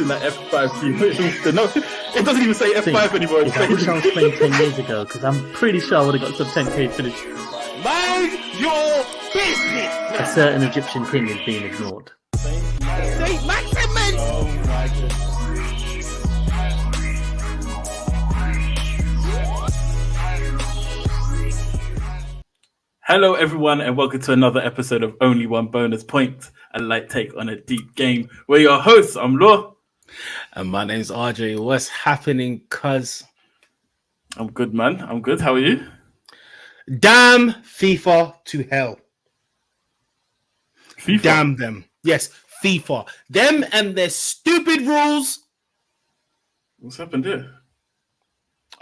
That F5 team. No, it doesn't even say F5 anymore. I wish I was playing 10 years ago because I'm pretty sure I would have got some 10k finish. Mind your business. A certain Egyptian king is being ignored. Saint Maximin. Oh my goodness. Hello, everyone, and welcome to another episode of Only One Bonus Point, a light take on a deep game. We're your hosts. I'm Law. And my name's RJ. What's happening, cuz? I'm good, man. I'm good. How are you? Damn FIFA to hell. FIFA? Damn them. Yes, FIFA. Them and their stupid rules. What's happened here?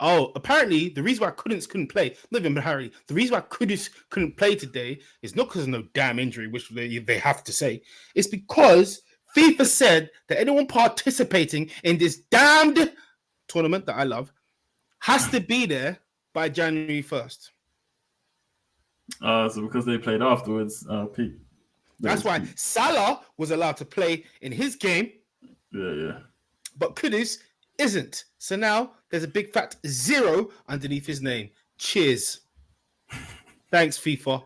Oh, apparently the reason why Kudus couldn't play, not even Harry, the reason why Kudus couldn't play today is not because of no damn injury, which they have to say. It's because FIFA said that anyone participating in this damned tournament that I love has to be there by January 1st. So because they played afterwards, Pete. That's why Salah was allowed to play in his game. Yeah. But Kudus isn't. So now there's a big fat 0 underneath his name. Cheers. Thanks, FIFA.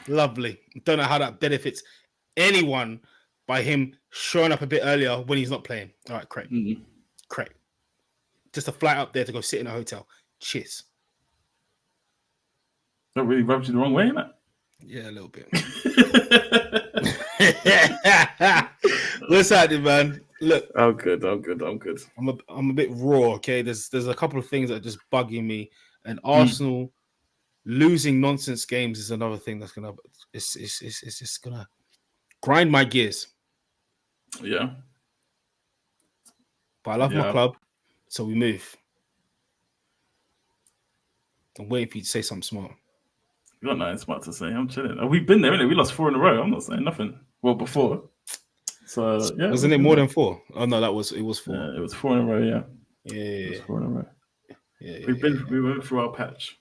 Lovely. Don't know how that benefits anyone by him showing up a bit earlier when he's not playing. All right, great. Mm-hmm. Great. Just a flight up there to go sit in a hotel. Cheers. That really rubbed you the wrong way, innit? Yeah, a little bit. What's happening, man? Look, I'm good. I'm a bit raw. Okay, there's a couple of things that are just bugging me, and Arsenal losing nonsense games is another thing that's gonna it's just gonna grind my gears. Yeah, but I love my club, so we move. I'm waiting for you to say something smart. You got nothing smart to say. I'm chilling. We've been there, innit? We lost 4 in a row. I'm not saying nothing. Well, before. So yeah, wasn't it more than 4? Oh no, it was 4. Yeah, it was 4 in a row. Yeah. It was 4 in a row. Yeah, we went through our patch.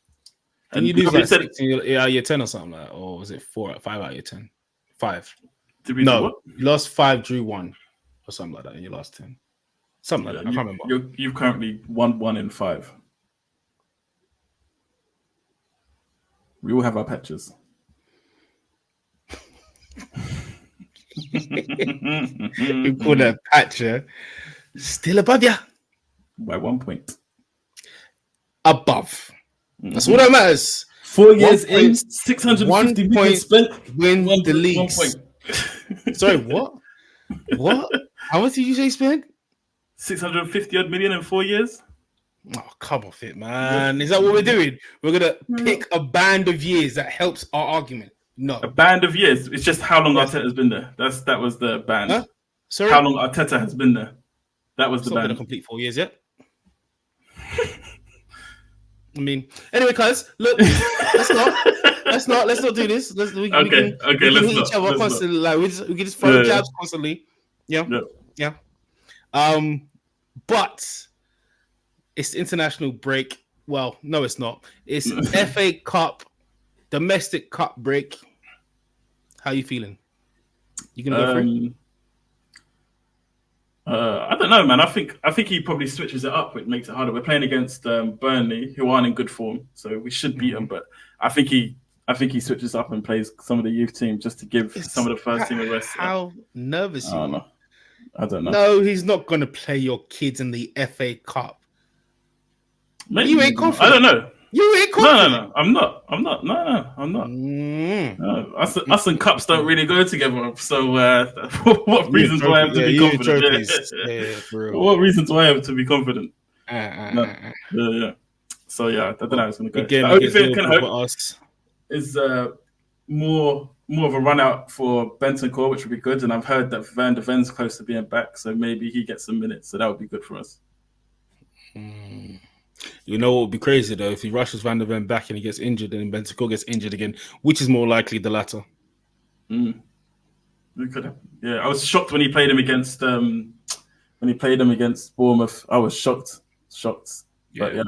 And you lose like 6 out of your 10 or something like that, or was it 5 out of your 10? 5. Did we do what? You lost 5, drew 1, or something like that in your last 10. Something like that. I can't remember. You've currently won 1 in 5. We all have our patches. You call that patch, yeah? Still above you. By 1 point. Above. That's all that matters. 4 years in, 650 million spent. Win the league. Sorry, what? What? How much did you say spent? 650 odd million in 4 years. Oh, come off it, man. Is that what we're doing? We're going to pick a band of years that helps our argument. No. A band of years. It's just how long Arteta's been there. That was the band. Huh? Sorry? How long Arteta has been there. That was the band. It's not been a complete 4 years yet. I mean, anyway, guys, look, let's not do this. Let's not. Constantly. Like, we can just throw jabs constantly. Yeah. But it's the international break. Well, no, it's not. It's FA Cup, domestic cup break. How you feeling? You gonna go for it? I don't know, man. I think he probably switches it up, which makes it harder. We're playing against Burnley, who aren't in good form, so we should beat them. But I think he switches up and plays some of the youth team just to give some of the first team a rest. How nervous you are? I don't know. No, he's not going to play your kids in the FA Cup. Maybe. You ain't confident. I don't know. You ain't confident. No. I'm not. No, I'm not. No, us and cups don't really go together. So what reason do I have to be confident? What reason do I have to be confident? Yeah. So yeah, I don't know how it's going to go. Again, the only thing I can hope is more of a run out for Bentancur, which would be good. And I've heard that Van de Ven's close to being back, so maybe he gets some minutes. So that would be good for us. You know what would be crazy though if he rushes Van de Ven back and he gets injured and Bentancur gets injured again, which is more likely the latter. We could have. Yeah, I was shocked when he played him against Bournemouth. I was shocked. But yeah,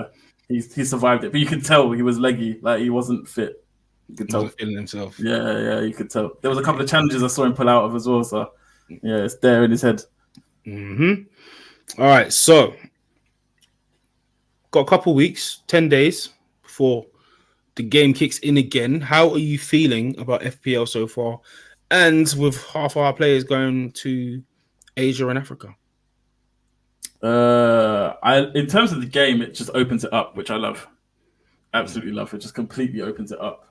he survived it. But you could tell he was leggy, like he wasn't fit. You could tell. He wasn't feeling himself. Yeah, you could tell. There was a couple of challenges I saw him pull out of as well. So Yeah, it's there in his head. All right, so got a couple weeks, 10 days before the game kicks in again. How are you feeling about FPL so far? And with half our players going to Asia and Africa. In terms of the game, it just opens it up, which I love. Absolutely love it. Just completely opens it up.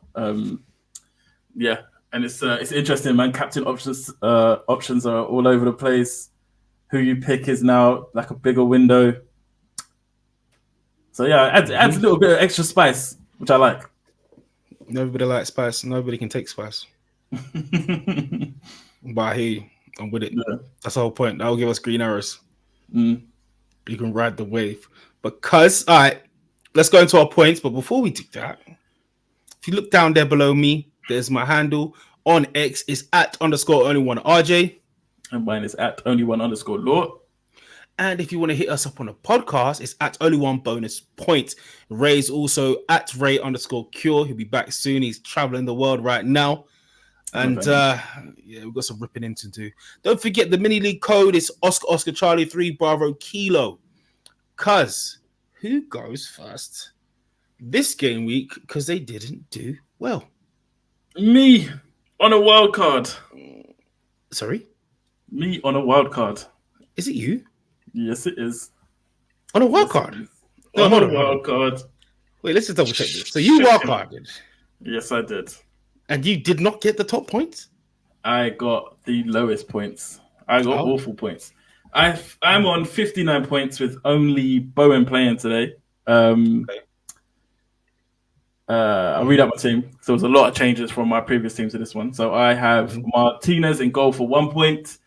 Yeah, and it's interesting, man. Captain options are all over the place. Who you pick is now like a bigger window. So yeah, it adds a little bit of extra spice, which I like. Nobody likes spice. Nobody can take spice. But I hear you. I'm with it. Yeah. That's the whole point. That'll give us green arrows. You can ride the wave. Because, all right, let's go into our points. But before we do that, if you look down there below me, there's my handle on X. It's @_only1 RJ. And mine is @only1_Lord. And if you want to hit us up on a podcast, it's @only1bonus_point. Ray's also @Ray_Cure. He'll be back soon. He's traveling the world right now. And yeah, we've got some ripping in to do. Don't forget the mini league code is Oscar Charlie 3 Bravo Kilo. Cuz who goes first this game week? Because they didn't do well. Me on a wild card. Sorry? Me on a wild card. Is it you? Yes, it is. On a wild card? No, on a wild card. Wait, let's just double check this. So you wild carded? Yes, I did. And you did not get the top points? I got the lowest points. I got awful points. I'm on 59 points with only Bowen playing today. I'll read out my team. So there's a lot of changes from my previous team to this one. So I have Martinez in goal for 1 point,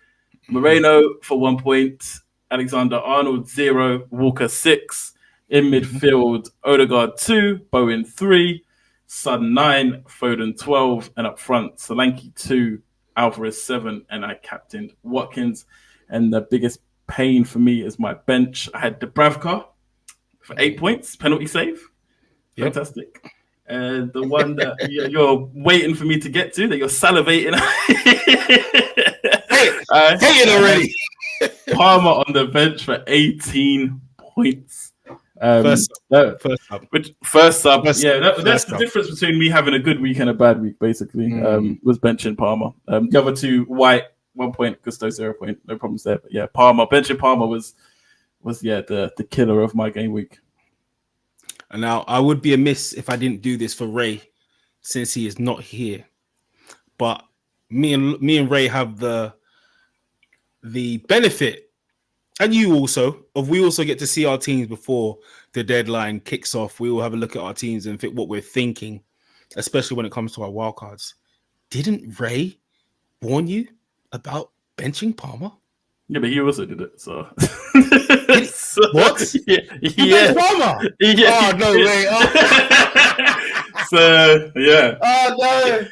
Moreno for 1 point, Alexander-Arnold 0, Walker 6. In midfield, Odegaard 2, Bowen 3, Son 9, Foden 12, and up front, Solanke 2, Alvarez 7, and I captained Watkins. And the biggest pain for me is my bench. I had Dubravka for 8 points, penalty save. Fantastic. And the one that you're waiting for me to get to, that you're salivating. Hating already. Palmer on the bench for 18 points. First sub. That's the difference between me having a good week and a bad week, basically. Was benching Palmer. The other two, White, 1 point, Gusto 0 point, no problems there. But yeah, benching Palmer was the killer of my game week. And now I would be amiss if I didn't do this for Ray, since he is not here. But me and Ray have the benefit, and you also, we also get to see our teams before the deadline kicks off. We will have a look at our teams and what we're thinking, especially when it comes to our wildcards. Didn't Ray warn you about benching Palmer? Yeah, but he also did it, so. What? Yeah. Palmer? Yeah. Oh, no way. So, yeah. Oh, no.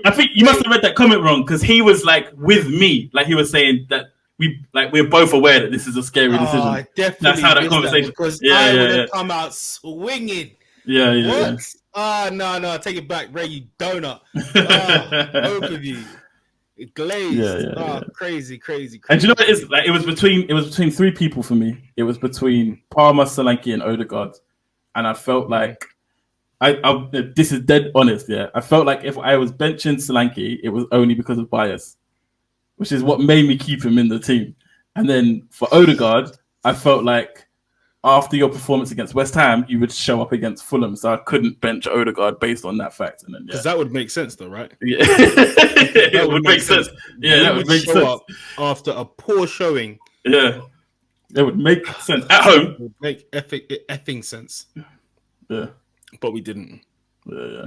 I think you must have read that comment wrong, because he was like with me. Like he was saying that we're both aware that this is a scary decision. That's how that conversation. Because I would have come out swinging. Yeah. What? Oh, no. Take it back, Ray, you donut. Both of you. It glazed. Yeah. Crazy. And do you know what it is? Like it was between three people for me. It was between Palmer, Solanke, and Odegaard. And I felt like this is dead honest, yeah. I felt like if I was benching Solanke, it was only because of bias, which is what made me keep him in the team. And then for Odegaard, I felt like after your performance against West Ham, you would show up against Fulham, so I couldn't bench Odegaard based on that fact. And then because that would make sense, though, right? Yeah, it would make sense. Yeah, that would make sense. Up after a poor showing. Yeah, it would make sense at home. It would make effing sense. Yeah, but we didn't. Yeah.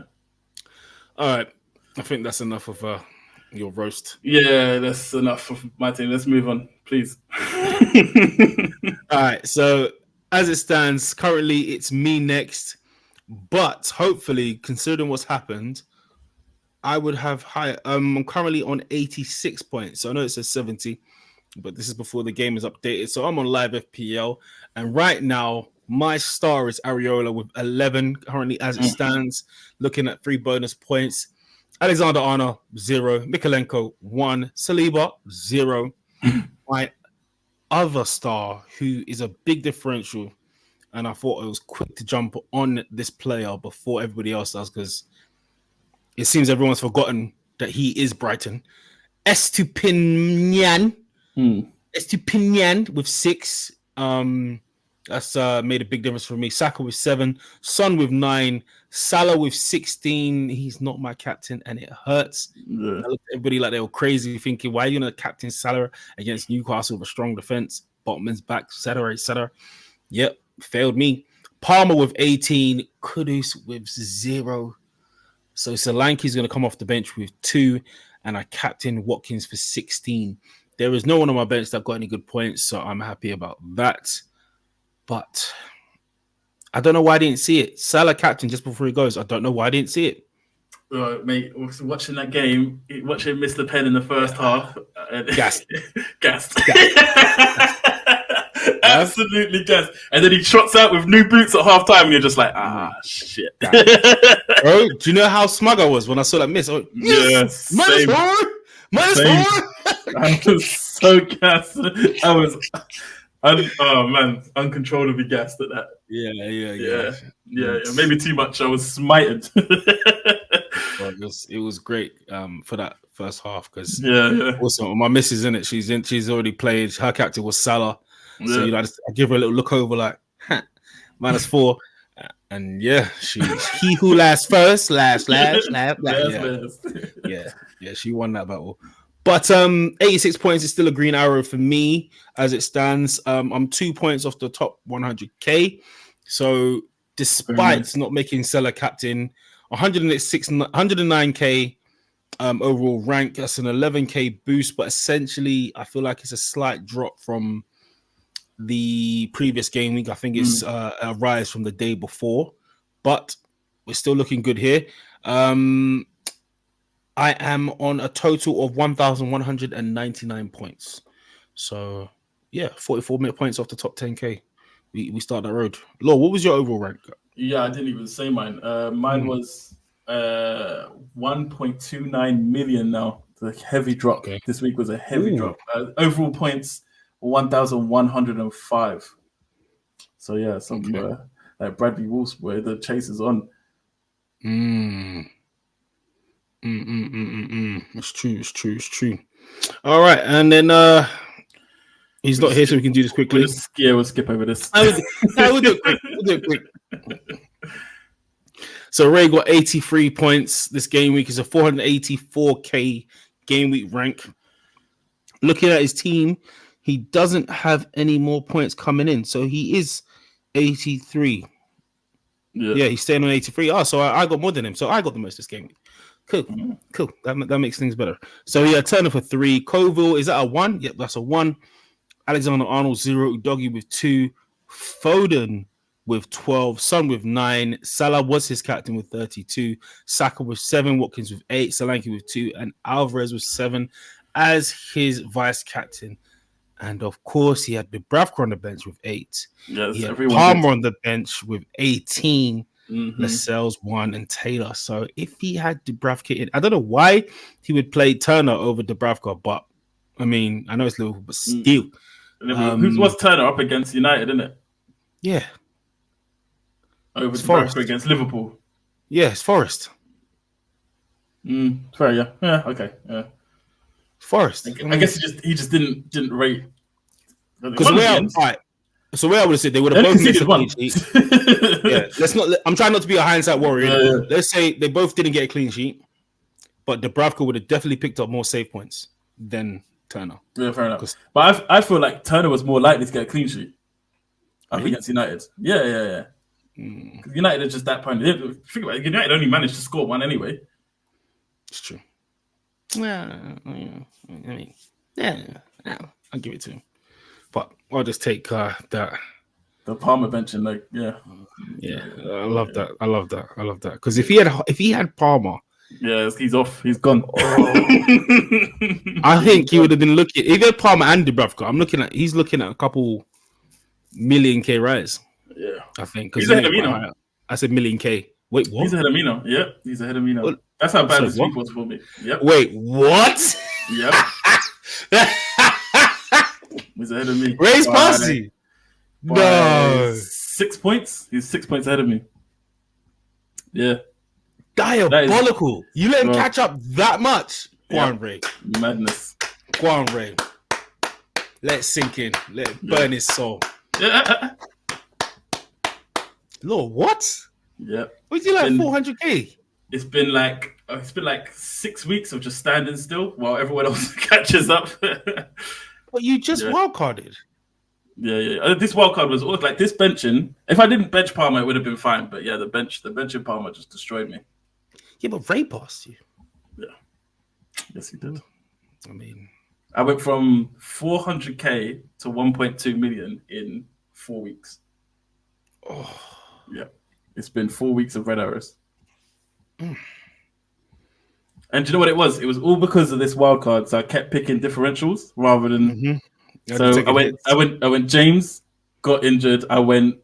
All right, I think that's enough of your roast. Yeah, that's enough of my team. Let's move on, please. All right, so. As it stands, currently it's me next, but hopefully, considering what's happened, I would have higher. I'm currently on 86 points, so I know it says 70, but this is before the game is updated. So I'm on live FPL, and right now my star is Areola with 11 currently as it stands, looking at 3 bonus points. Alexander-Arnold, 0. Mikolenko, 1. Saliba, 0. My other star, who is a big differential, and I thought it was quick to jump on this player before everybody else does, because it seems everyone's forgotten that he is Brighton. Estupinian. Estupinian with 6. That's made a big difference for me. Saka with 7. Son with 9. Salah with 16. He's not my captain, and it hurts. Yeah. I looked at everybody like they were crazy, thinking, why are you going to captain Salah against Newcastle with a strong defense? Botman's back, etc. Yep, failed me. Palmer with 18. Kudus with 0. So Solanke's going to come off the bench with 2, and I captain Watkins for 16. There is no one on my bench that got any good points, so I'm happy about that. But I don't know why I didn't see it. Salah captain just before he goes. I don't know why I didn't see it. Mate, watching that game, watching him miss the pen in the first half. Gassed. Gassed. Absolutely gassed. And then he trots out with new boots at half time, and you're just like, shit. Bro, do you know how smug I was when I saw that miss? Yes. -4! -4! I was so gassed. Uncontrollably gassed at that. Yeah. Maybe too much. I was smited. Well, it was great for that first half, because yeah. Also my missus in it. She's already played. Her captain was Salah, so I give her a little look over like -4, and he who lasts first, last. Yeah, she won that battle. But 86 points is still a green arrow for me as it stands. I'm 2 points off the top 100k. So despite not making Salah captain, 109k overall rank. That's an 11k boost, but essentially I feel like it's a slight drop from the previous game week. I think it's a rise from the day before, but we're still looking good here. I am on a total of 1,199 points. So, 44 points off the top 10k. We start that road. Law, what was your overall rank? Yeah, I didn't even say mine. Mine was 1.29 million now. It's a heavy drop. Okay. This week was a heavy drop. Overall points, 1,105. So, like Bradley Wolf's boy, the chase is on. It's true. All right, and then he's not here, so we can do this quickly. We'll skip over this. We'll do it quick. So Ray got 83 points. This game week is a 484k game week rank. Looking at his team, he doesn't have any more points coming in, so he is 83. Yeah, he's staying on 83. So I got more than him, so I got the most this game week. Cool. That makes things better. So Turner for 3. Koval, is that a 1? Yep, that's a 1. Alexander-Arnold 0. Udogie with 2. Foden with 12. Son with 9. Salah was his captain with 32. Saka with 7. Watkins with 8. Solanke with 2. And Alvarez with 7 as his vice captain. And of course, he had Dubravka on the bench with 8. Yes, he had Palmer on the bench with 18. Lascelles 1 and Taylor. So if he had Dubravka in, I don't know why he would play Turner over Dubravka, but I mean, I know it's Liverpool, but still. Who's Turner up against United, isn't it? Yeah. Over Dubravka against Liverpool. Yeah, it's Forest. Fair, yeah. Yeah, okay. Yeah. Forest. I guess he just didn't rate. Because So where I would have said they would have both missed a clean sheet. Let's not. I'm trying not to be a hindsight warrior. Let's say they both didn't get a clean sheet, but Dubravka would have definitely picked up more save points than Turner. Yeah, fair enough. But I feel like Turner was more likely to get a clean sheet against United. Yeah. United are just that point. Think about it. United only managed to score 1 anyway. It's true. I mean, I'll give it to him. But I'll just take that. The Palmer bench and I love that. Because if he had Palmer, he's off. He's gone. I think he would have been looking. If he had Palmer and Dubravka, he's looking at a couple million K rise. Yeah, I think. He's ahead of me now. I said million K. Wait, what? He's ahead of me now. Yeah, he's ahead of me now. That's how bad this week was for me. Yep. Wait, what? Yep. He's ahead of me. Ray's Posse. No. 6 points. He's 6 points ahead of me. Yeah. Diabolical. You let him catch up that much. Go on, Ray. Madness. Go on, Ray. Let it sink in. Let it burn his soul. Yeah. Lord, what? Yeah. What is he like 400k? It's been like 6 weeks of just standing still while everyone else catches up. But you just wildcarded. Yeah. This wildcard was always like this benching. If I didn't bench Palmer, it would have been fine. But yeah, the bench in Palmer just destroyed me. Yeah, but Ray passed you. Yeah. Yes, he did. I mean, I went from 400k to 1.2 million in 4 weeks. Oh, yeah. It's been 4 weeks of red arrows. And do you know what it was? It was all because of this wild card. So I kept picking differentials rather than. So I went. James got injured. I went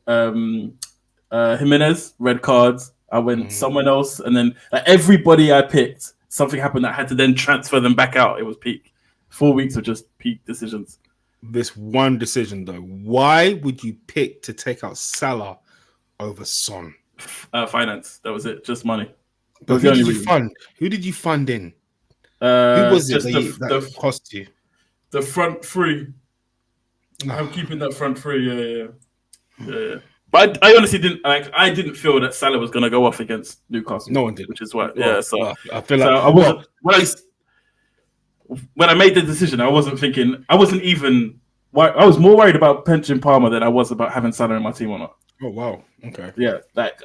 Jimenez red cards. I went someone else, and then everybody I picked, something happened that I had to then transfer them back out. It was peak. 4 weeks of just peak decisions. This one decision though, why would you pick to take out Salah over Son? Finance. That was it. Just money. But who did you fund? Who did you fund in? Who was it that cost you? The front three. I'm keeping that front three. Yeah. But I honestly didn't. I didn't feel that Salah was going to go off against Newcastle. No one did, which is why. So I feel like I wasn't. When I made the decision, I wasn't thinking. I wasn't even. I was more worried about benching Palmer than I was about having Salah in my team or not. Oh wow! Okay. Yeah,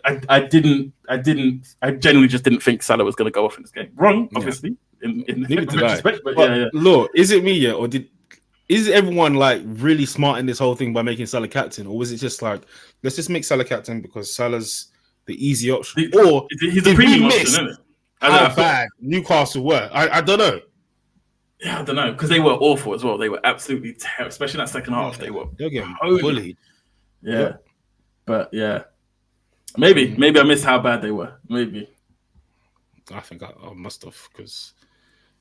I genuinely just didn't think Salah was going to go off in this game. Wrong, obviously. In retrospect, but yeah. Look, is it me or is everyone like really smart in this whole thing by making Salah captain, or was it just like let's just make Salah captain because Salah's the easy option? Or he's a premium option, isn't it? How bad Newcastle were? I don't know. Yeah, I don't know because they were awful as well. They were absolutely terrible, especially in that second half. They're getting bullied. Yeah. But yeah, maybe I missed how bad they were. Maybe I think I must have because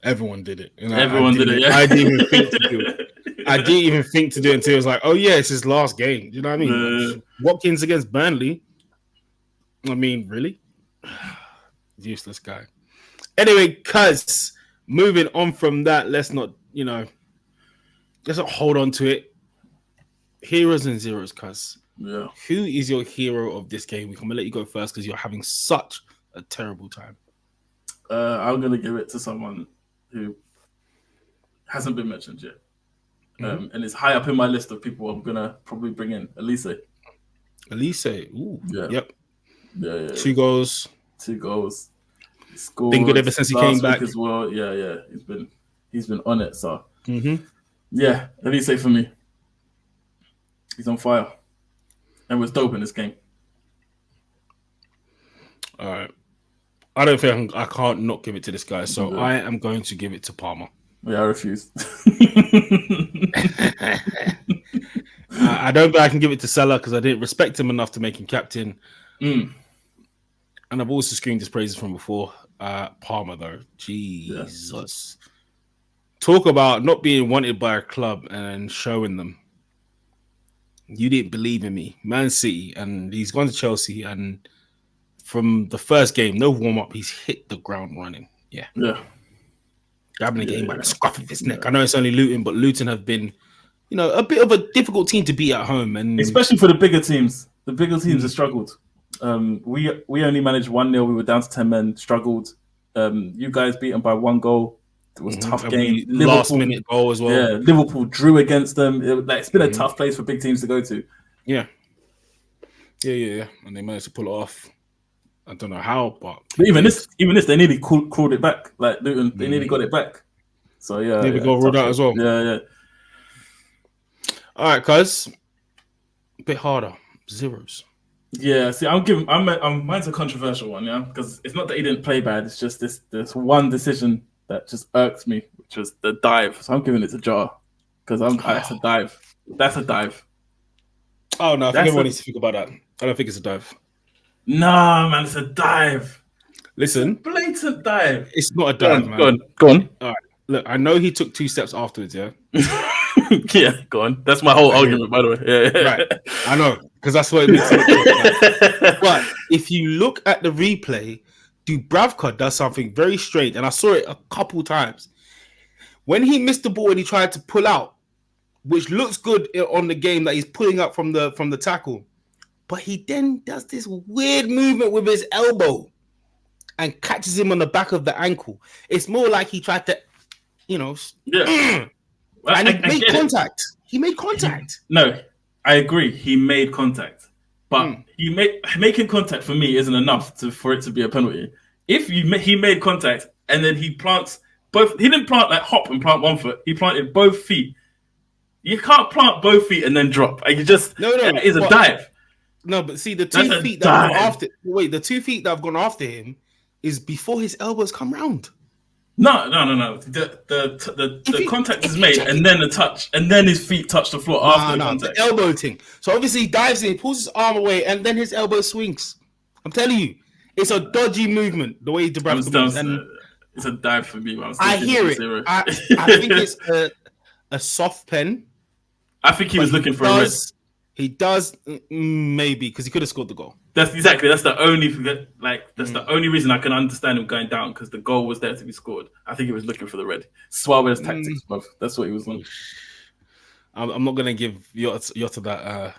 everyone did it. Everyone did it. Yeah. I didn't even think to do it. I didn't even think to do it until it was like, oh yeah, it's his last game. You know what I mean? Watkins against Burnley. I mean, really? Useless guy. Anyway, cuz moving on from that, let's not hold on to it. Heroes and zeros, cuz. Yeah. Who is your hero of this game? I'm gonna let you go first because you're having such a terrible time. I'm gonna give it to someone who hasn't been mentioned yet, and is high up in my list of people I'm gonna probably bring in. Elise. Ooh. Yeah. Yep. Yeah. 2 goals. He scored. Been good ever since he came back as well. Yeah. He's been on it. So yeah, Elise for me. He's on fire. And was dope in this game. All right. I don't think I can't not give it to this guy, so I am going to give it to Palmer. Yeah, I refuse. I don't think I can give it to Salah because I didn't respect him enough to make him captain. And I've also screamed his praises from before. Palmer, though. Jesus. Yeah. Talk about not being wanted by a club and showing them. You didn't believe in me. Man City, and he's gone to Chelsea, and from the first game, no warm-up, he's hit the ground running. Yeah. Grabbing the game by the scruff of his neck. I know it's only Luton, but Luton have been, a bit of a difficult team to beat at home. And especially for the bigger teams. The bigger teams have struggled. We only managed 1-0. We were down to 10 men, struggled. You guys beat them by 1 goal. It was a tough game. Last minute goal as well. Yeah, Liverpool drew against them. It's been a tough place for big teams to go to. Yeah. And they managed to pull it off. I don't know how, but even this, they nearly crawled it back. Like Luton, they nearly got it back. So yeah, nearly got ruled out as well. Yeah. All right, cuz a bit harder. Zeros. Yeah, see, mine's a controversial one, yeah, because it's not that he didn't play bad. It's just this one decision that just irked me, which was the dive. So I'm giving it to Jar because that's a dive. That's a dive. Oh no, I think everyone needs to think about that. I don't think it's a dive. Nah, man, it's a dive. Listen, blatant dive. It's not a dive, man. Go on. All right. Look, I know he took 2 steps afterwards, yeah? Yeah, go on. That's my whole argument, by the way. Yeah. Right. I know, because that's what it makes it look like. But if you look at the replay, Dubravka does something very strange, and I saw it a couple times. When he missed the ball and he tried to pull out, which looks good on the game that he's pulling up from the tackle, but he then does this weird movement with his elbow and catches him on the back of the ankle. It's more like he tried to, and he made contact. He made contact. No, I agree. He made contact, but making contact for me isn't enough for it to be a penalty. If he made contact and then he plants both, he didn't plant like hop and plant one foot. He planted both feet. You can't plant both feet and then drop. You just it's a dive. No, but see the 2 feet that have gone after. Wait, the 2 feet that have gone after him is before his elbows come round. No. The contact is made, and then the touch, and then his feet touch the floor after the contact. The elbow thing. So obviously he dives in, pulls his arm away, and then his elbow swings. I'm telling you, it's a dodgy movement. The way Dubravka moves, it's a dive for me. I hear it. I think it's a soft pen. I think he was looking for a red. He does maybe because he could have scored the goal. That's the only the only reason I can understand him going down, because the goal was there to be scored. I think he was looking for the red. Suarez tactics, bruv. That's what he was on. I'm not gonna give Jota that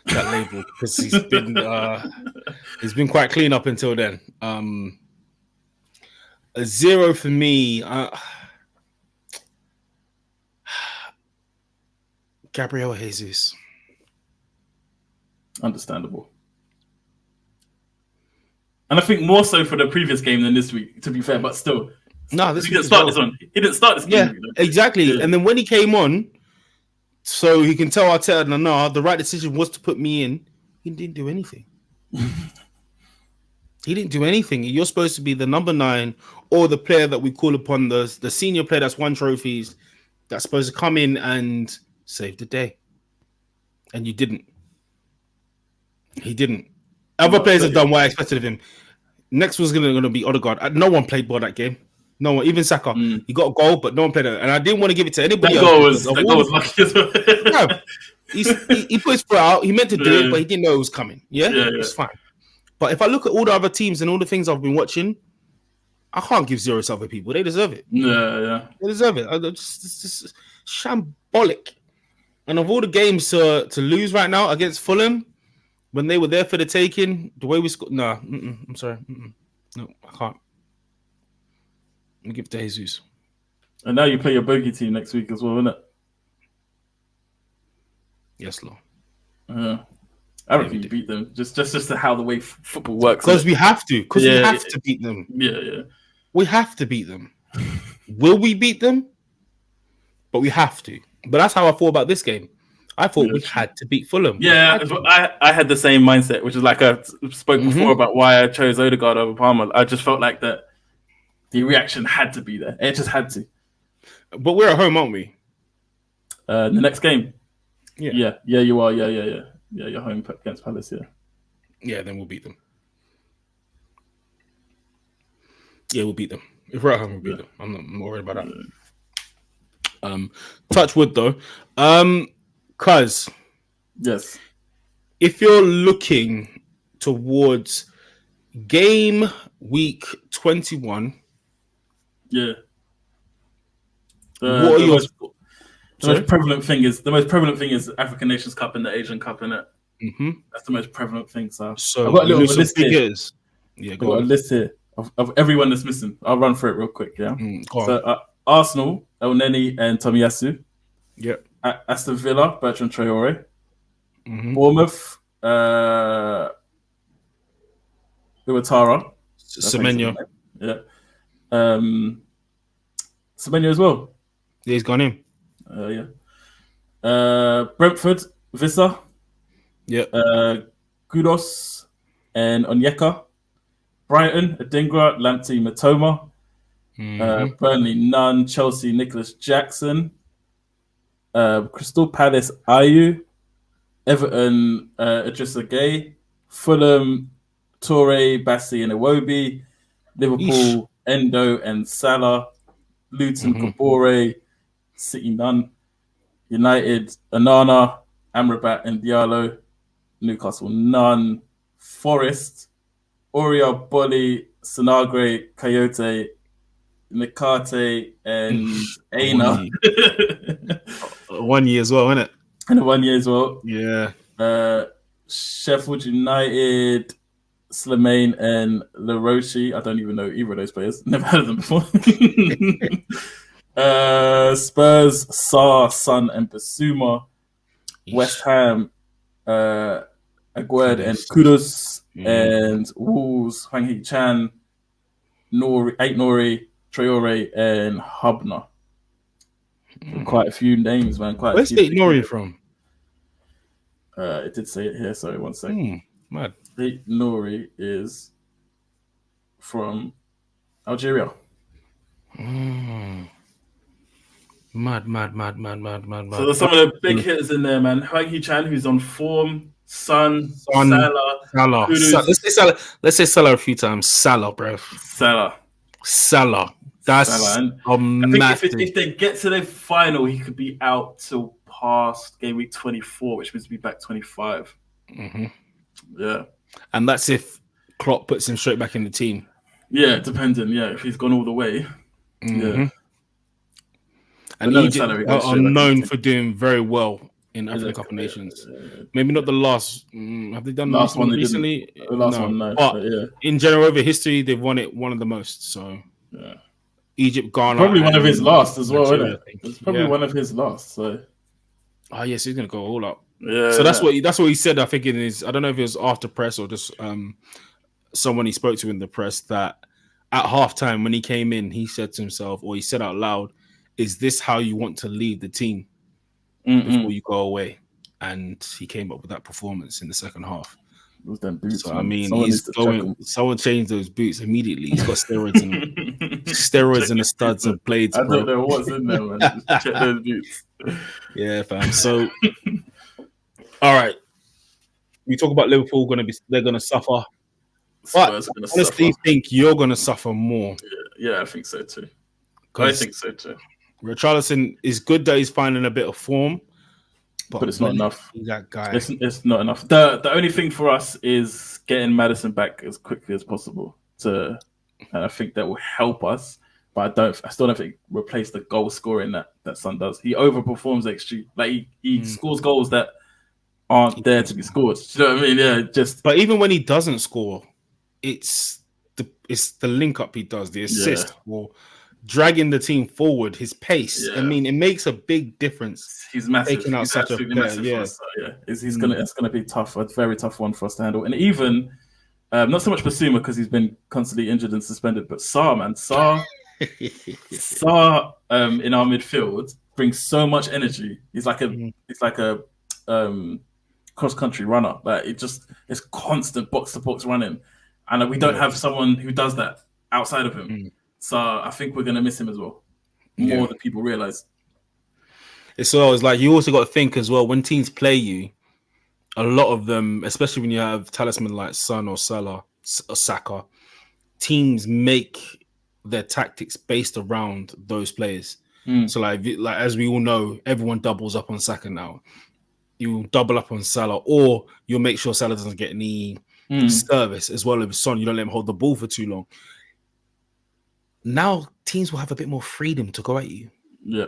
label because he's been quite clean up until then. A 0 for me. Gabriel Jesus. Understandable. And I think more so for the previous game than this week, to be fair, but still. No, he didn't start this one. He didn't start this game. Yeah, exactly. Yeah. And then when he came on, so he can tell Arteta, the right decision was to put me in. He didn't do anything. He didn't do anything. You're supposed to be the number 9 or the player that we call upon, the senior player that's won trophies, that's supposed to come in and save the day. And you didn't. He didn't. Other players have done what I expected of him. Next was going to be Odegaard. No one played ball that game. No one, even Saka. He got a goal, but no one played it. And I didn't want to give it to anybody else. That goal was lucky as well. No, he put his foot out. He meant to do it, but he didn't know it was coming. Yeah, it's fine. But if I look at all the other teams and all the things I've been watching, I can't give 0 to other people. They deserve it. Yeah. They deserve it. It's just shambolic. And of all the games to lose right now against Fulham, when they were there for the taking, the way we scored, I'm sorry. No, I can't. Let me give it to Jesus. And now you play your bogey team next week as well, isn't it? Yes, Lord. I don't think you beat them. Just how the way football works. Because we have to. Because we have to beat them. Yeah. We have to beat them. Will we beat them? But we have to. But that's how I thought about this game. I thought we had to beat Fulham. Yeah, I had the same mindset, which is like I spoke before about why I chose Odegaard over Palmer. I just felt like that the reaction had to be there. It just had to. But we're at home, aren't we? The next game. Yeah, you are. Yeah, you're home against Palace, Yeah, then we'll beat them. Yeah, we'll beat them. If we're at home, we'll beat them. I'm not worried about that. Touch wood, though. Cuz, yes, if you're looking towards game week 21, what are your... The most prevalent thing is African Nations Cup and the Asian Cup, innit? That's the most prevalent thing. So I've got a little list here. Yeah, I've got a list here of everyone that's missing. I'll run through it real quick. Yeah. So Arsenal, El Neni and Tomiyasu. Yeah. Aston Villa, Bertrand Traore. Bournemouth, Iwatara. Semenyo. Yeah. Semenyo as well. Yeah, he's gone in. Brentford, Vissa. Yeah. Kudus and Onyeka. Brighton, Adingra, Lamptey, Matoma. Burnley, Nunn. Chelsea, Nicholas Jackson. Crystal Palace, Ayew. Everton, Idrissa Gueye. Fulham, Toure, Bassi and Iwobi. Liverpool, Endo and Salah. Luton, Kabore. City, none. United, Anana, Amrabat and Diallo. Newcastle, none. Forest, Oria, Bolly, Sinagre, Coyote, Nikate, and Aina. 1 year as well, isn't it? And 1 year as well. Yeah. Sheffield United, Slimane, and LaRoche. I don't even know either of those players. Never heard of them before. Spurs, Salah, Son, and Basuma. West Ham, Aguerd and Kudus, and Wolves, Hwang Hee-chan, Nori, Traore, and Hubner. Quite a few names, man. Where's Ait Nori from? It did say it here. Sorry, 1 second. Mad. Ait Nori is from Algeria. Mad. So there's some of the big hitters in there, man. Hwang Hee-chan, who's on form. Son, Salah. Let's say Salah a few times. Salah, bro. Salah. That's Salah. I think if they get to the final, he could be out till past game week 24, which means to be back 25. Yeah. And that's if Klopp puts him straight back in the team. Yeah, depending. Yeah, if he's gone all the way. Yeah. And Egypt are known for doing very well in African Cup of Nations. Maybe not the last. Have they done last one recently? The last one, no. But in general, over history, they've won it one of the most. So Egypt, Ghana, probably one of his last as well, isn't it? It's probably one of his last. So yes, he's gonna go all up. Yeah. So that's what he said. I think in his. I don't know if it was after press or just someone he spoke to in the press that at halftime when he came in, he said to himself, or he said out loud, "Is this how you want to lead the team before you go away?" And he came up with that performance in the second half. With them boots, so, I mean, someone changed those boots immediately. He's got steroids in them. Steroids in the studs and blades. I don't know what's in there, man. Just check those boots. Yeah, fam. So, all right. We talk about Liverpool they're gonna suffer. But I honestly think you're gonna suffer more. Yeah, I think so too. I think so too. Richarlison is good that he's finding a bit of form. But it's not enough. That guy. It's not enough. The only thing for us is getting Maddison back as quickly as possible. And I think that will help us. But I still don't think replace the goal scoring that Son does. He overperforms XG. Like he scores goals that aren't there to be scored. Do you know what I mean? Yeah. But even when he doesn't score, it's the link up he does, the assist or dragging the team forward, his pace. Yeah. I mean, it makes a big difference. He's massive. Taking out he's such a player. Yeah. It's gonna be tough, a very tough one for us to handle. And even not so much Basuma because he's been constantly injured and suspended, but Sarr, man. Sarr in our midfield brings so much energy. He's like a cross country runner. Like it's constant box to box running. And we don't have someone who does that outside of him. So I think we're going to miss him as well. More than people realize. It's always like you also got to think as well, when teams play you, a lot of them, especially when you have talisman like Son or Salah or Saka, teams make their tactics based around those players. So like as we all know, everyone doubles up on Saka now. You double up on Salah, or you'll make sure Salah doesn't get any service as well as Son. You don't let him hold the ball for too long. Now teams will have a bit more freedom to go at you. Yeah.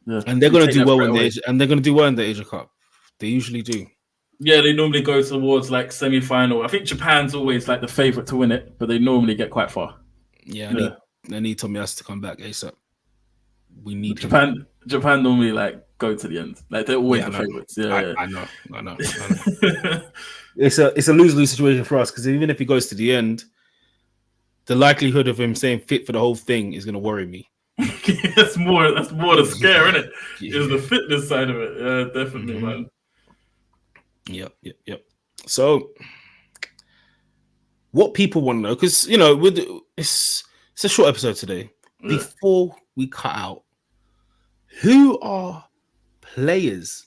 And they're going to do well in the Asia Cup. They usually do. Yeah, they normally go towards like semi-final. I think Japan's always like the favorite to win it, but they normally get quite far. Yeah, I need Tomiyasu to come back ASAP. We need Japan. Japan normally like go to the end. Like they're always the favorites. Yeah, I know. It's a lose-lose situation for us because even if he goes to the end, the likelihood of him staying fit for the whole thing is going to worry me. That's more the scare, isn't it? Is the fitness side of it. Yeah, definitely, man. Yep. So, what people want to know, because it's a short episode today. Yeah. Before we cut out, who are players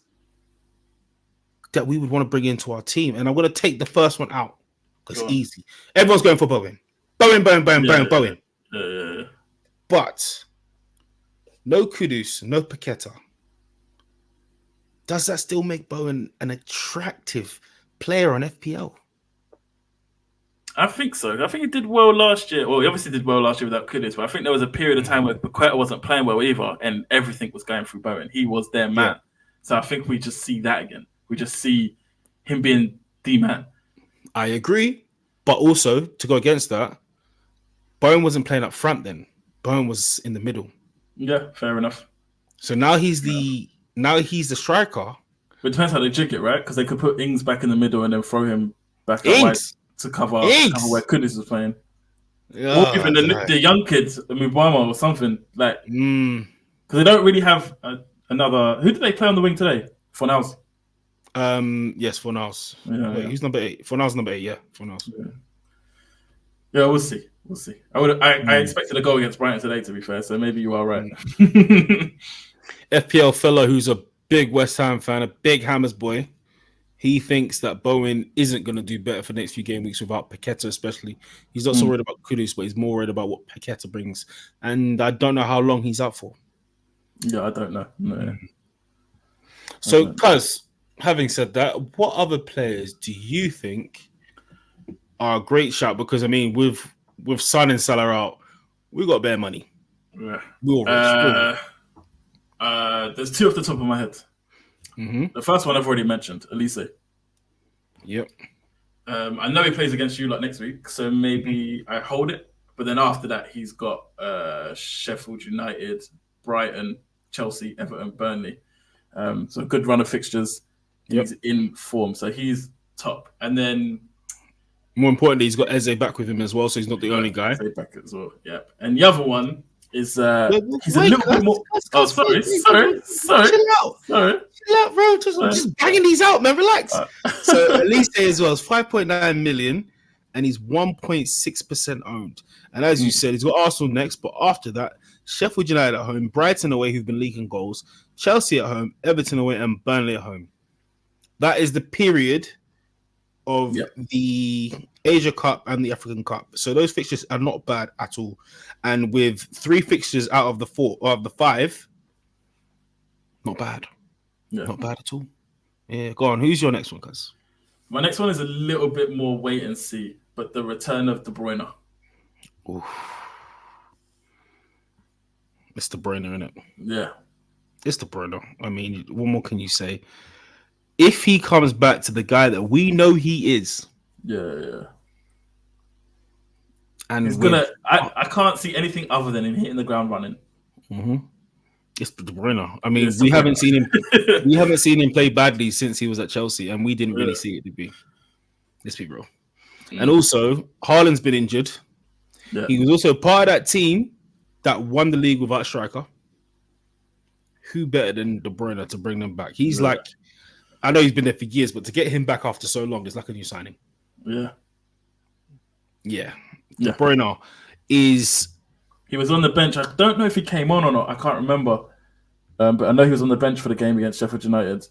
that we would want to bring into our team? And I'm going to take the first one out. because easy. Everyone's going for Bowen. Bowen. Yeah. But no Kudus, no Paqueta. Does that still make Bowen an attractive player on FPL? I think so. I think he did well last year. Well, he obviously did well last year without Kudus, but I think there was a period of time where Paqueta wasn't playing well either, and everything was going through Bowen. He was their man. So I think we just see that again. We just see him being the man. I agree. But also, to go against that, Bowen wasn't playing up front then. Bowen was in the middle. Yeah, fair enough. So now he's the striker. But it depends how they jig it, right? Because they could put Ings back in the middle and then throw him back out wide to cover where Kudus is playing. Yeah, or even the young kids, Mubama or something. Like, because they don't really have another... Who did they play on the wing today? Fornals. Yes, Fornals. Wait, who's number 8? Fornals number 8, yeah. Fornals. Yeah, we'll see. I expected a goal against Brighton today, to be fair, so maybe you are right. FPL fellow who's a big West Ham fan, a big Hammers boy, he thinks that Bowen isn't going to do better for the next few game weeks without Paqueta, especially. He's not so worried about Kudus, but he's more worried about what Paqueta brings. And I don't know how long he's out for. Yeah, I don't know. No. So, Cuz, having said that, what other players do you think are a great shout? Because, I mean, with Son and Salah out, we got bare money. Yeah. We're there's two off the top of my head. The first one I've already mentioned, Elise. Yep. I know he plays against you next week, so maybe I hold it. But then after that, he's got Sheffield United, Brighton, Chelsea, Everton, Burnley. So a good run of fixtures. He's in form, so he's top. And then, more importantly, he's got Eze back with him as well, so he's not the only guy. Eze back as well, yeah. And the other one is he's a little bit more. Sorry. Chill out, bro. Just banging these out, man. Relax. So Elise as well is 5.9 million, and he's 1.6% owned. And as you said, he's got Arsenal next, but after that, Sheffield United at home, Brighton away, who've been leaking goals, Chelsea at home, Everton away, and Burnley at home. That is the period of the Asia Cup and the African Cup. So those fixtures are not bad at all. And with 3 fixtures out of the 5, not bad. Yeah. Not bad at all. Yeah, go on. Who's your next one, cuz? My next one is a little bit more wait and see, but the return of De Bruyne. Oof. It's De Bruyne, isn't it? Yeah. It's De Bruyne. I mean, what more can you say? If he comes back to the guy that we know he is. Yeah. And he's gonna I can't see anything other than him hitting the ground running. It's De Bruyne. I mean, we haven't seen him play badly since he was at Chelsea, and we didn't really see it to be. Let's be real. And also, Haaland's been injured. Yeah. He was also part of that team that won the league without a striker. Who better than De Bruyne to bring them back? He's like, I know he's been there for years, but to get him back after so long is like a new signing. Yeah. De Bruyne is... He was on the bench. I don't know if he came on or not. I can't remember. But I know he was on the bench for the game against Sheffield United.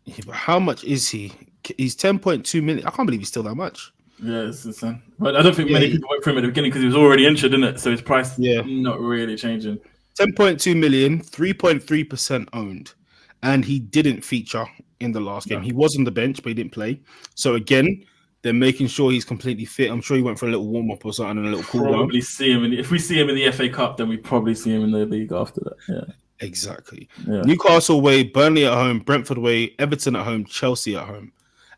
Yeah, but how much is he? He's 10.2 million. I can't believe he's still that much. Yeah, it's insane. But I don't think many people went for him at the beginning because he was already injured, isn't it? So his price not really changing. 10.2 million, 3.3% owned. And he didn't feature in the last game. He was on the bench, but he didn't play. So again, they're making sure he's completely fit. I'm sure he went for a little warm-up or something and a little cool down. Probably see him. If we see him in the FA Cup, then we probably see him in the league after that. Yeah. Exactly. Yeah. Newcastle away, Burnley at home, Brentford away, Everton at home, Chelsea at home,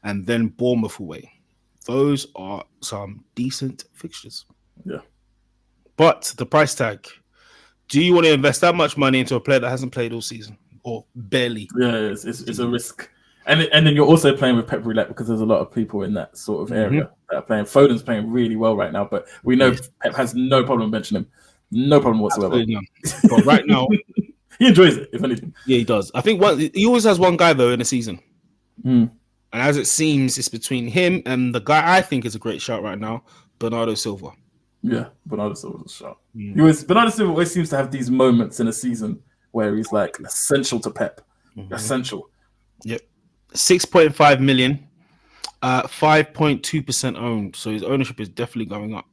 and then Bournemouth away. Those are some decent fixtures. Yeah. But the price tag, do you want to invest that much money into a player that hasn't played all season or barely? Yeah, it's a risk. And then you're also playing with Pep Roulette because there's a lot of people in that sort of area that are playing. Foden's playing really well right now, but we know Pep has no problem benching him. No problem whatsoever. But right now... He enjoys it, if anything. Yeah, he does. I think he always has one guy, though, in a season. And as it seems, it's between him and the guy I think is a great shot right now, Bernardo Silva. Yeah, Bernardo Silva's a shot. Bernardo Silva always seems to have these moments in a season where he's like essential to Pep. Essential. Yep. 6.5 million. 5.2% owned. So his ownership is definitely going up.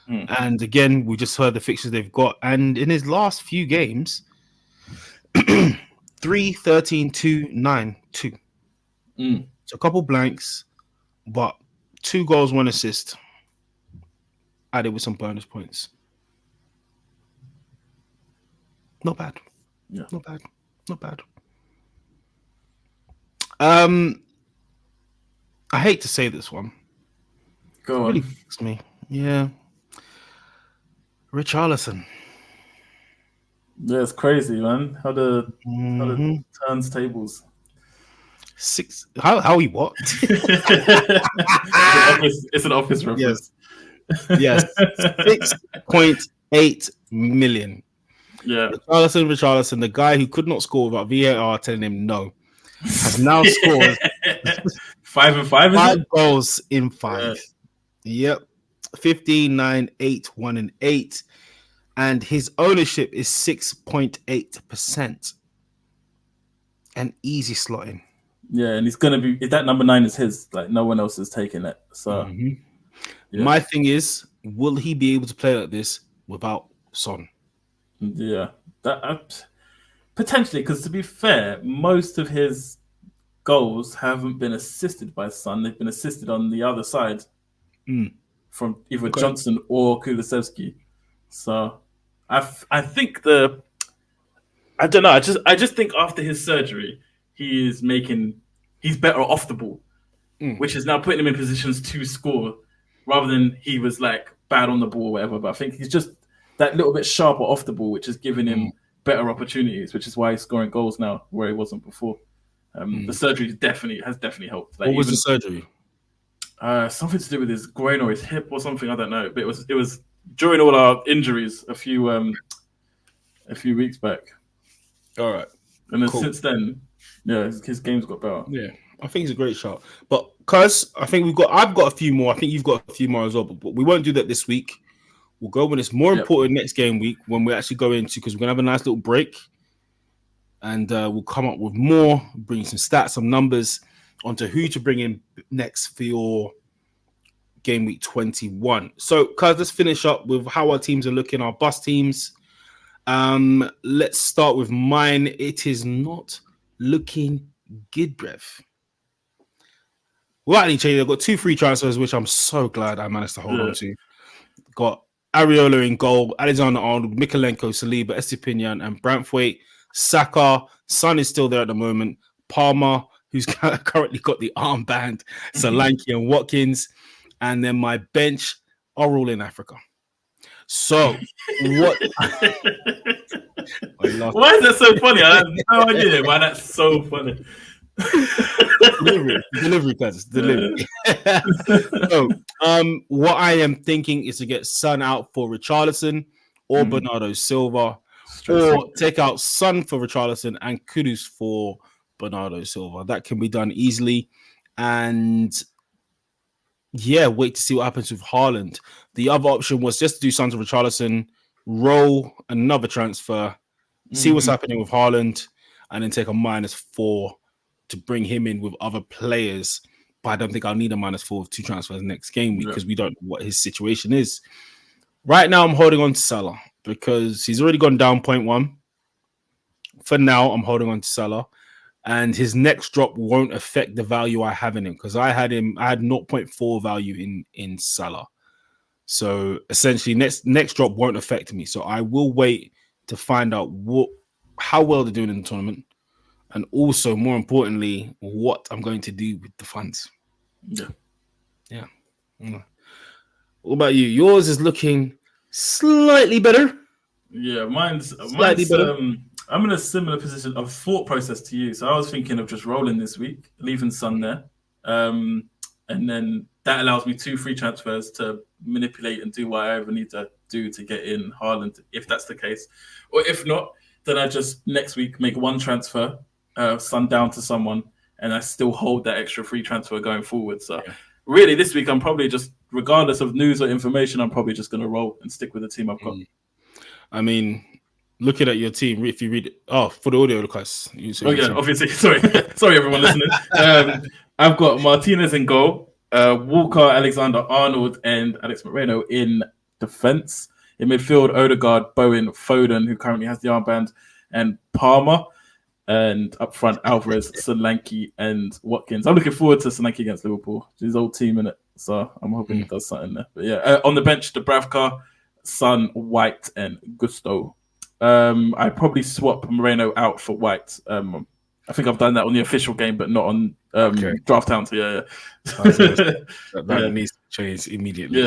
And again, we just heard the fixtures they've got. And in his last few games, 3, 13, 2, 9, 2. So a couple blanks, but 2 goals, 1 assist. Added with some bonus points. Not bad. Yeah. Not bad. Not bad. I hate to say this one. Go on. Really fucks me. Yeah. Richarlison. Yeah, it's crazy, man. How the turns tables. 6. How he what? It's an office reference. Yes. 6.8 million. Yeah. Richarlison, the guy who could not score without VAR telling him no, has now scored 5 and 5. 5 goals in 5. Yep. 15, 9, 8, 1 and 8. And his ownership is 6.8%. And easy slotting. Yeah, and he's gonna be. If that number 9 is his, like no one else is taking it. So, my thing is, will he be able to play like this without Son? Yeah, that potentially. Because to be fair, most of his goals haven't been assisted by Son. They've been assisted on the other side from either Johnson or Kulusevski. So, I think I don't know. I just think after his surgery, he's better off the ball, which is now putting him in positions to score rather than he was like bad on the ball or whatever. But I think he's just that little bit sharper off the ball, which is giving him better opportunities, which is why he's scoring goals now where he wasn't before. The surgery has definitely helped. Like, what was the surgery? Something to do with his groin or his hip or something. I don't know. But it was during all our injuries a few weeks back. All right. And then since then, yeah, his game's got better. Yeah, I think he's a great shot. But cuz I think I've got a few more. I think you've got a few more as well. But we won't do that this week. We'll go when it's more important next game week when we actually go into, because we're gonna have a nice little break, and we'll come up with more, bring some stats, some numbers onto who to bring in next for your game week 21. So, cuz let's finish up with how our teams are looking, our bus teams. Let's start with mine. It is not looking good, brev. Without any change, I've got 2 free transfers, which I'm so glad I managed to hold on to. Got Areola in goal, Alexander-Arnold, Mikalenko, Saliba, Estepinian, and Branthwaite. Saka, Son is still there at the moment. Palmer, who's currently got the armband, Solanke and Watkins. And then my bench are all in Africa. So, what? Why is that so funny? I have no idea why that's so funny. Delivery, guys, delivery. So, what I am thinking is to get Son out for Richarlison or Bernardo Silva, or take out Son for Richarlison and Kudus for Bernardo Silva. That can be done easily, and wait to see what happens with Haaland. The other option was just to do Son to Richarlison, roll another transfer, see what's happening with Haaland, and then take a -4 to bring him in with other players. But I don't think I'll need a -4 with 2 transfers next game week because we don't know what his situation is. Right now, I'm holding on to Salah because he's already gone down 0.1. For now, I'm holding on to Salah. And his next drop won't affect the value I have in him because I had 0.4 value in Salah. So essentially, next drop won't affect me. So I will wait to find out how well they're doing in the tournament, and also more importantly, what I'm going to do with the funds. Yeah. What about you? Yours is looking slightly better. Yeah, mine's better. I'm in a similar position of thought process to you. So I was thinking of just rolling this week, leaving Son there. And then that allows me 2 free transfers to manipulate and do what I ever need to do to get in Haaland, if that's the case. Or if not, then I just next week make 1 transfer, Son down to someone, and I still hold that extra free transfer going forward. So really this week, I'm probably just, regardless of news or information, I'm probably just going to roll and stick with the team I've got. I mean, looking at your team, if you read it, for the audio, Lucas. Obviously. Sorry, everyone listening. I've got Martinez in goal, Walker, Alexander-Arnold, and Alex Moreno in defense. In midfield, Odegaard, Bowen, Foden, who currently has the armband, and Palmer. And up front, Alvarez, Solanke, and Watkins. I'm looking forward to Solanke against Liverpool. It's his old team in it, so I'm hoping he does something there. But yeah, on the bench, Dubravka, Son, White, and Gusto. I probably swap Moreno out for White. I think I've done that on the official game, but not on Draft Town. So yeah. That needs to change immediately.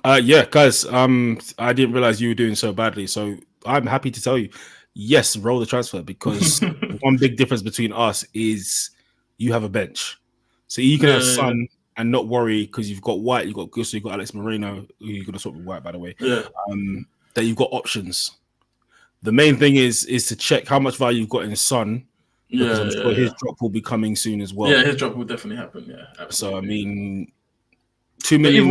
Yeah. Guys. I didn't realize you were doing so badly, so I'm happy to tell you, yes, roll the transfer, because one big difference between us is you have a bench. So you can have Son and not worry because you've got White, you've got Gusto, you've got Alex Moreno, who you're going to swap with White, by the way. Yeah. That you've got options. The main thing is to check how much value you've got in Son. Because I'm sure his drop will be coming soon as well. Yeah, his drop will definitely happen. Yeah, absolutely. So, I mean, 2 million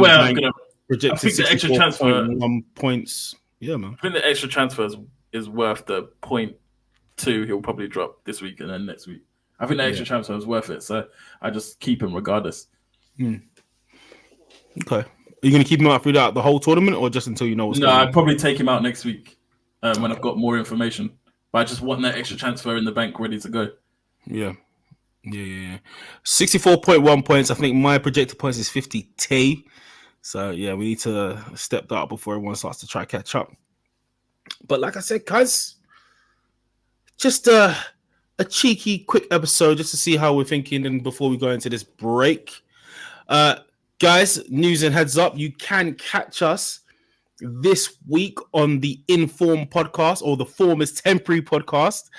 projected, I think the extra transfer 1 points. Yeah, man. I think the extra transfer is worth the 0.2 he'll probably drop this week and then next week. I think the extra transfer is worth it, so I just keep him regardless. Okay. Are you going to keep him out throughout the whole tournament or just until you know what's going on? No, I'd probably take him out next week when I've got more information. But I just want that extra transfer in the bank ready to go. Yeah. 64.1 points. I think my projected points is 50K. So, yeah, we need to step that up before everyone starts to try to catch up. But like I said, guys, just a cheeky, quick episode just to see how we're thinking and before we go into this break. Guys, news and heads up, you can catch us this week on the Inform podcast, or the Form is Temporary podcast.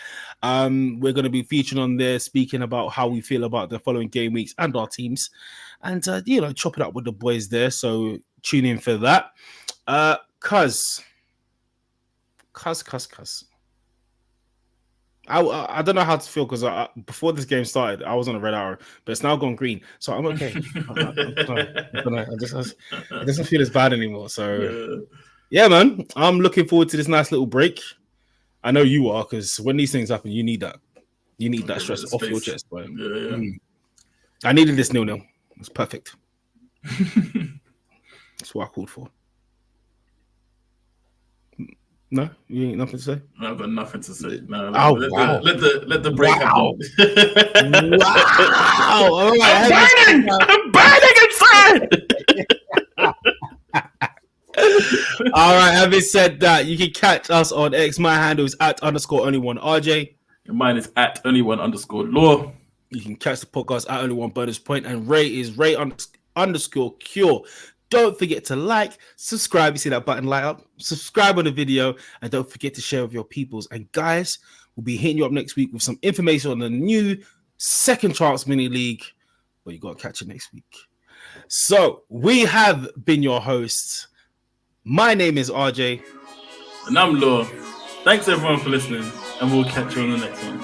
We're going to be featuring on there, speaking about how we feel about the following game weeks and our teams, and chop it up with the boys there. So tune in for that. Cuz I don't know how to feel because before this game started, I was on a red arrow, but it's now gone green, so I'm okay. It doesn't feel as bad anymore. So yeah, man, I'm looking forward to this nice little break. I know you are, because when these things happen, you need that. You need that stress off your chest, bro. I needed this 0-0. It's perfect. That's what I called for. No, you ain't nothing to say. No, I've got nothing to say. No, wow. Let the break happen. Wow! All right, I'm burning inside. All right. Having said that, you can catch us on X. My handle is @_only1 RJ. And mine is @only1_law. You can catch the podcast at only1bonus_point, and Ray is Ray_cure. Don't forget to like, subscribe. You see that button light up? Subscribe on the video, and don't forget to share with your peoples. And guys, we'll be hitting you up next week with some information on the new Second Chance Mini League, but you got to catch it next week. So we have been your hosts. My name is RJ. And I'm Law. Thanks everyone for listening, and we'll catch you on the next one.